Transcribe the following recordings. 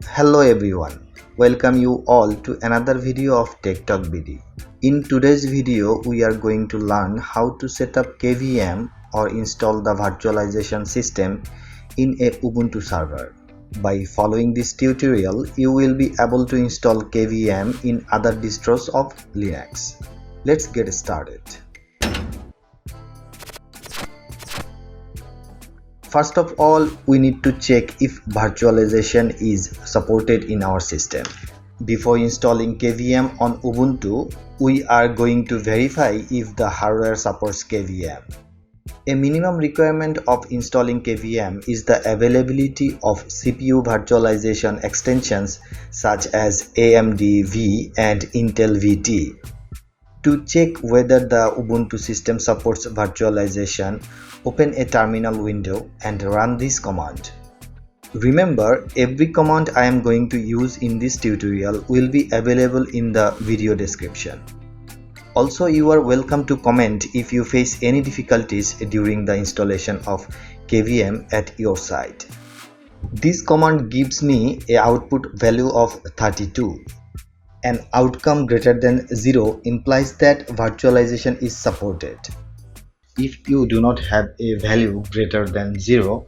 Hello everyone, welcome you all to another video of Tech Talk BD. In today's video, we are going to learn how to set up KVM or install the virtualization system in a Ubuntu server. By following this tutorial, you will be able to install KVM in other distros of Linux. Let's get started. First of all, we need to check if virtualization is supported in our system. Before installing KVM on Ubuntu, we are going to verify if the hardware supports KVM. A minimum requirement of installing KVM is the availability of CPU virtualization extensions such as AMD V and Intel VT. To check whether the Ubuntu system supports virtualization, open a terminal window and run this command. Remember, every command I am going to use in this tutorial will be available in the video description. Also, you are welcome to comment if you face any difficulties during the installation of KVM at your site. This command gives me an output value of 32. An outcome greater than 0 implies that virtualization is supported. If you do not have a value greater than 0,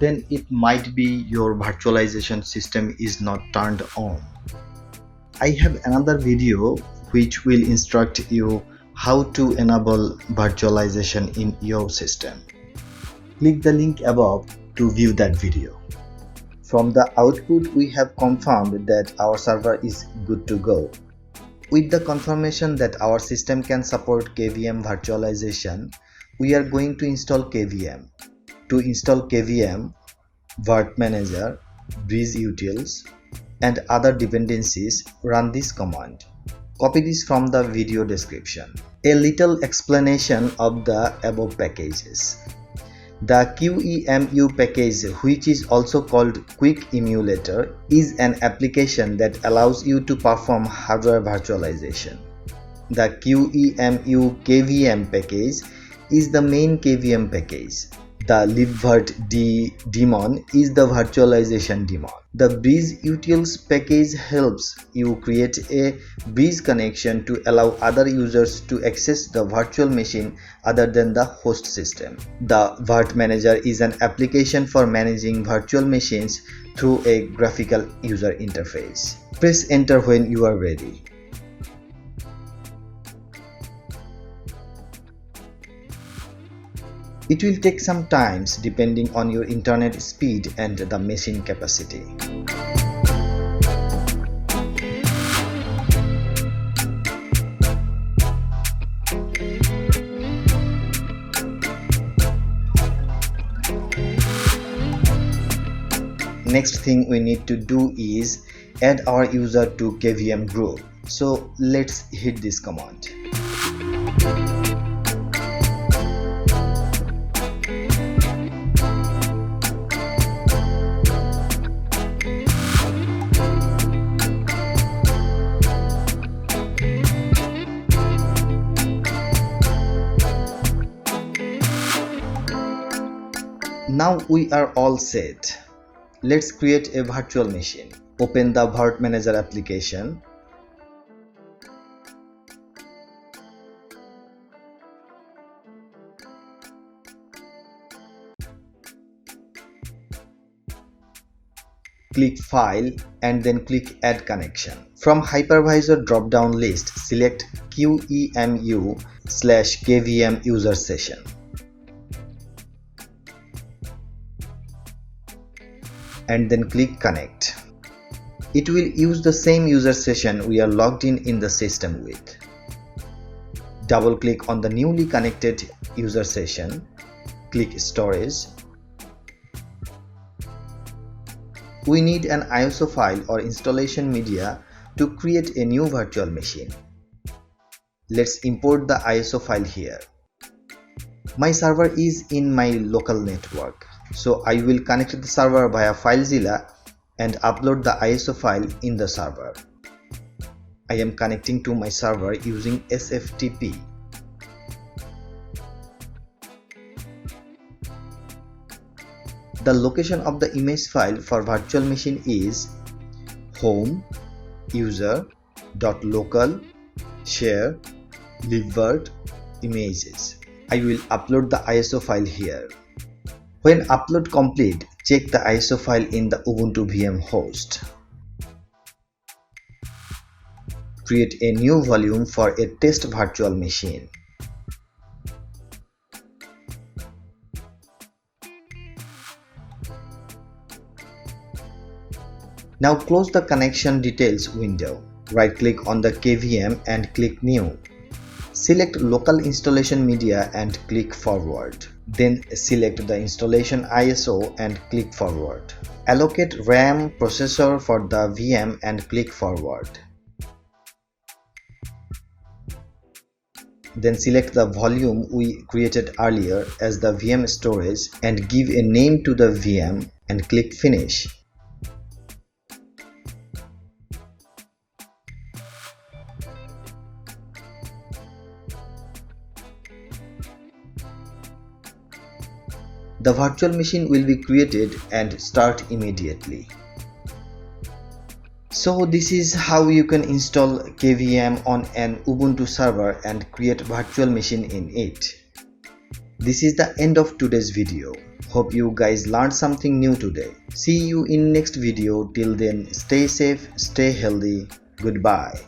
then it might be your virtualization system is not turned on. I have another video which will instruct you how to enable virtualization in your system. Click the link above to view that video. From the output, we have confirmed that our server is good to go. With the confirmation that our system can support KVM virtualization, we are going to install KVM. To install KVM, virt-manager, bridge-utils, and other dependencies, run this command. Copy this from the video description. A little explanation of the above packages. The qemu package, which is also called Quick Emulator, is an application that allows you to perform hardware virtualization. The qemu kvm package is the main KVM package. The libvirt-daemon is the virtualization daemon. The bridge-utils package helps you create a bridge connection to allow other users to access the virtual machine other than the host system. The virt-manager is an application for managing virtual machines through a graphical user interface. Press enter when you are ready. It will take some time depending on your internet speed and the machine capacity. Next thing we need to do is add our user to KVM group. So let's hit this command. Now we are all set. Let's create a virtual machine. Open the virt-manager application. Click File and then click Add Connection. From Hypervisor drop-down list, select qemu/kvm user session. And then click Connect. It will use the same user session we are logged in the system with. Double click on the newly connected user session. Click Storage. We need an ISO file or installation media to create a new virtual machine. Let's import the ISO file here. My server is in my local network, so I will connect the server via FileZilla and upload the ISO file in the server. I am connecting to my server using SFTP. The location of the image file for virtual machine is home user.local share libvirt images. I will upload the ISO file here. When upload complete, check the ISO file in the Ubuntu VM host. Create a new volume for a test virtual machine. Now close the connection details window. Right-click on the KVM and click New. Select local installation media and click Forward. Then select the installation ISO and click Forward. Allocate RAM processor for the VM and click Forward. Then select the volume we created earlier as the VM storage and give a name to the VM and click Finish. The virtual machine will be created and start immediately. So this is how you can install KVM on an Ubuntu server and create virtual machine in it. This is the end of today's video. Hope you guys learned something new today. See you in next video. Till then, stay safe, stay healthy. Goodbye.